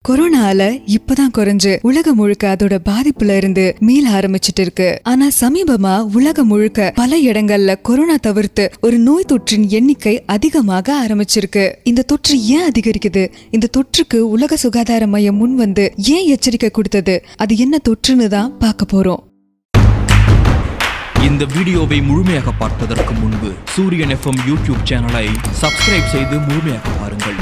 கொரோனால இப்பதான் குறைஞ்சு உலகம் முழுக்க அதோட பாதிப்புல இருந்து மீள ஆரம்பிச்சிட்டு இருக்கு. ஆனா சமீபமா உலகம் முழுக்க பல இடங்கள்ல கொரோனா தவிர்த்து ஒரு நோய் தொற்றின் எண்ணிக்கை அதிகமாக ஆரம்பிச்சிருக்கு. இந்த தொற்று ஏன் அதிகரிக்குது? இந்த தொற்றுக்கு உலக சுகாதார மையம் முன் வந்து ஏன் எச்சரிக்கை கொடுத்தது? அது என்ன தொற்றுன்னு தான் பார்க்க போறோம். இந்த வீடியோவை முழுமையாக பார்ப்பதற்கு முன்பு சூரியன் எஃப்எம் யூடியூப் சேனலை சப்ஸ்கிரைப் செய்து முழுமையாக பாருங்கள்.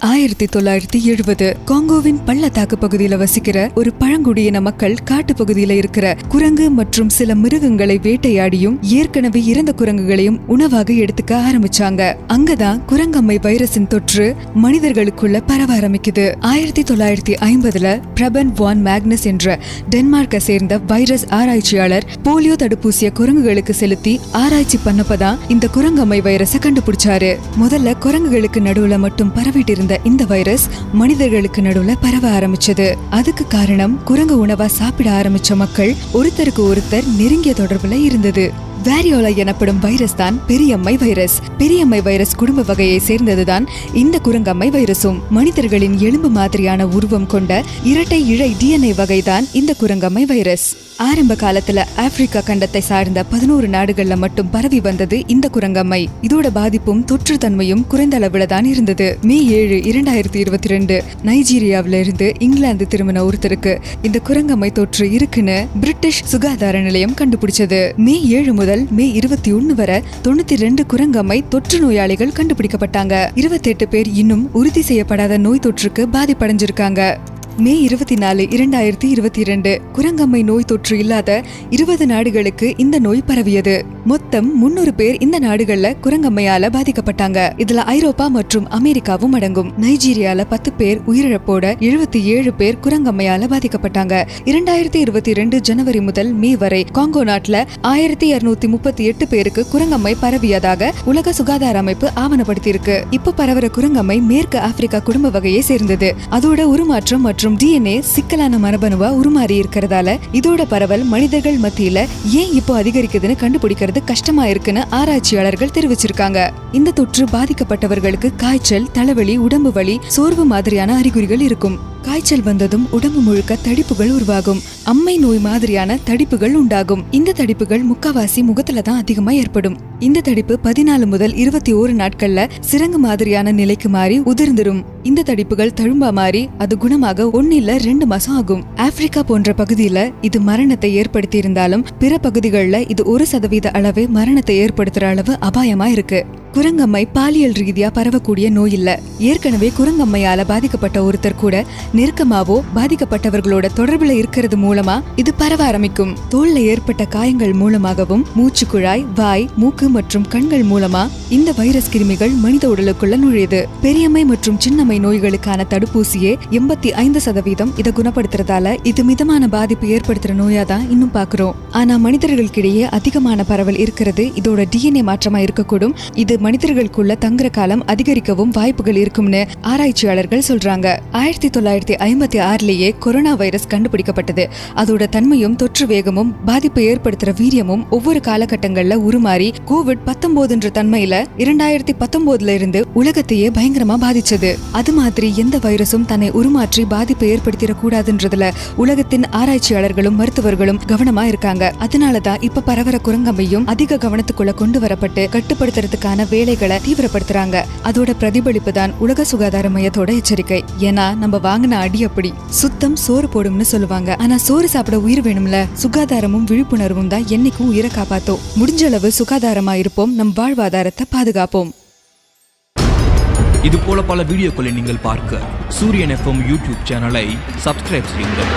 1970 காங்கோவின் பள்ளத்தாக்கு பகுதியில வசிக்கிற ஒரு பழங்குடியின மக்கள் காட்டு பகுதியில இருக்கிற குரங்கு மற்றும் சில மிருகங்களை வேட்டையாடியும் ஏற்கனவே இறந்த குரங்குகளையும் உணவாக எடுத்துக்க ஆரம்பிச்சாங்க. அங்கதான் குரங்கம்மை வைரஸின் தொற்று மனிதர்களுக்குள்ள பரவ ஆரம்பிக்குது. 1950 பிரபன் வான் மேக்னஸ் என்ற டென்மார்க்கை சேர்ந்த வைரஸ் ஆராய்ச்சியாளர் போலியோ தடுப்பூசிய குரங்குகளுக்கு செலுத்தி ஆராய்ச்சி பண்ணப்பதான் இந்த குரங்கம்மை வைரஸை கண்டுபிடிச்சாரு. முதல்ல குரங்குகளுக்கு நடுவுல மட்டும் பரவிட்டு இருந்த இந்த வைரஸ் மனிதர்களுக்கு நடுவுல பரவ ஆரம்பிச்சது. அதுக்கு காரணம் குரங்கு உணவா சாப்பிட ஆரம்பிச்ச மக்கள் ஒருத்தருக்கு ஒருத்தர் நெருங்கிய தொடர்புல இருந்தது. வேரியோலா எனப்படும் வைரஸ் தான் பெரியம்மை வைரஸ். பெரியம்மை வைரஸ் குடும்ப வகையை சேர்ந்ததுதான் இந்த குரங்கம்மை வைரஸும். மனிதர்களின் எலும்பு மாதிரியான உருவம் கொண்ட இரட்டை இழை DNA வகைதான் இந்த குரங்கம்மை வைரஸ். ஆரம்ப காலத்துல ஆப்பிரிக்கா கண்டத்தை சார்ந்த 11 நாடுகள்ல மட்டும் பரவி வந்தது இந்த குரங்கம்மை. இதோட பாதிப்பும் தொற்று தன்மையும் குறைந்த அளவுல தான் இருந்தது. மே 7, 2022 நைஜீரியாவில இருந்து இங்கிலாந்து திரும்பின ஒருத்தருக்கு இந்த குரங்கம்மை தொற்று இருக்குன்னு பிரிட்டிஷ் சுகாதார நிலையம் கண்டுபிடிச்சது. மே 7 முதல் மே 21 வரை 92 குரங்கம்மை தொற்று நோயாளிகள் கண்டுபிடிக்கப்பட்டாங்க. 28 பேர் இன்னும் உறுதி செய்யப்படாத நோய் தொற்றுக்கு பாதிப்படைஞ்சிருக்காங்க. மே 24, 2022 குரங்கம்மை நோய் தொற்று இல்லாத 20 நாடுகளுக்கு இந்த நோய் பரவியது. மொத்தம் 300 பேர் இந்த நாடுகள்ல குரங்கம்மையால பாதிக்கப்பட்டாங்க. இதுல ஐரோப்பா மற்றும் அமெரிக்காவும் அடங்கும். நைஜீரியால 10 பேர் உயிரிழப்போட 77 பேர் குரங்கம்மையால பாதிக்கப்பட்டாங்க. 2022 ஜனவரி முதல் மே வரை காங்கோ நாட்டுல 1238 பேருக்கு குரங்கம்மை பரவியதாக உலக சுகாதார அமைப்பு ஆவணப்படுத்தியிருக்கு. இப்ப பரவற குரங்கம்மை மேற்கு ஆப்பிரிக்கா குடும்ப வகையை சேர்ந்தது. அதோட உருமாற்றம் மற்றும் DNA சிக்கலான மரபணுவா உருமாறி இருக்கிறதால இதோட பரவல் மனிதர்கள் மத்தியில ஏன் இப்போ அதிகரிக்குதுன்னு கண்டுபிடிக்கிறது கஷ்டமா இருக்குன்னு ஆராய்ச்சியாளர்கள் தெரிவிச்சிருக்காங்க. இந்த தொற்று பாதிக்கப்பட்டவர்களுக்கு காய்ச்சல், தலைவலி, உடம்பு வலி, சோர்வு மாதிரியான அறிகுறிகள் இருக்கும். காய்ச்சல் வந்ததும் உடம்பு முழுக்க தடிப்புகள் உருவாகும். அம்மை நோய் மாதிரியான தடிப்புகள் உண்டாகும். இந்த தடிப்புகள் முக்காவாசி முகத்துல தான் அதிகமா ஏற்படும். இந்த தடிப்பு 14 முதல் 21 நாட்கள்ல சிரங்கு மாதிரியான நிலைக்கு மாறி உதிர்ந்துரும். இந்த தடிப்புகள் தழும்பா மாறி அது குணமாக 1 இல்ல 2 மாசம் ஆகும். ஆப்பிரிக்கா போன்ற பகுதியில இது மரணத்தை ஏற்படுத்தி இருந்தாலும் பிற பகுதிகளில் இது 1% அளவு மரணத்தை ஏற்படுத்துற அளவு அபாயமா இருக்கு. குரங்கம்மை பாலியல் ரீதியா பரவக்கூடிய நோய் இல்ல. ஏற்கனவே குரங்கம்மையால பாதிக்கப்பட்ட ஒருத்தர் கூட நெருக்கமாவோ பாதிக்கப்பட்டவர்களோட தொடர்புல இருக்கிறது மூலமா இது பரவ ஆரம்பிக்கும். தோல்ல ஏற்பட்ட காயங்கள் மூலமாகவும் மூச்சு குழாய், வாய், மூக்கு மற்றும் கண்கள் மூலமா இந்த வைரஸ் கிருமிகள் மனித உடலுக்குள்ள நுழையுது. பெரியம்மை மற்றும் சின்னம்மை நோய்களுக்கான தடுப்பூசியே 85% இதை குணப்படுத்துறதால இது மிதமான பாதிப்பு ஏற்படுத்துற நோயா தான் இன்னும் பாக்குறோம். ஆனா மனிதர்களுக்கிடையே அதிகமான பரவல் இருக்கிறது இதோட DNA மாற்றமா இருக்கக்கூடும். இது மனிதர்களுக்குள்ள தங்குற காலம் அதிகரிக்கவும் வாய்ப்புகள் இருக்கும்னு ஆராய்ச்சியாளர்கள் சொல்றாங்க. 1956 கொரோனா வைரஸ் கண்டுபிடிக்கப்பட்டது. அதோட தன்மையும் தொற்று வேகமும் பாதிப்பை ஏற்படுத்துற வீரியமும் ஒவ்வொரு காலகட்டங்கள்ல உருமாறி COVID-19 தன்மையில 2019 இருந்து உலகத்தையே பயங்கரமா பாதிச்சது. அது மாதிரி எந்த வைரஸும் தன்னை உருமாற்றி பாதிப்பை ஏற்படுத்திட கூடாதுன்றதுல உலகத்தின் ஆராய்ச்சியாளர்களும் மருத்துவர்களும் கவனமா இருக்காங்க. அதனாலதான் இப்ப பரவற குரங்கம்மையும் அதிக கவனத்துக்குள்ள கொண்டு வரப்பட்டு கட்டுப்படுத்துறதுக்கான வேலைகளை தீவிரப்படுத்துறாங்க. அதோட பிரதிபலிப்பு தான் உலக சுகாதார மையத்தோட எச்சரிக்கை. ஏன்னா நம்ம வாங்கின அடி அப்படி. சுத்தம் சோறு போடும்னு சொல்லுவாங்க. ஆனா சோறு சாப்பிட உயிர் வேணும்ல. சுகாதாரமும் விழிப்புணர்வும் தான் என்னைக்கும் உயிரை காப்பாத்தோம். முடிஞ்ச அளவு சுகாதாரமா இருப்போம். நம் வாழ்வாதாரத்தை பாதுகாப்போம். இது போல பல வீடியோக்களை நீங்கள் பார்க்க சூரியன் எஃப்எம் யூடியூப் சேனலை சப்ஸ்கிரைப் செய்யுங்கள்.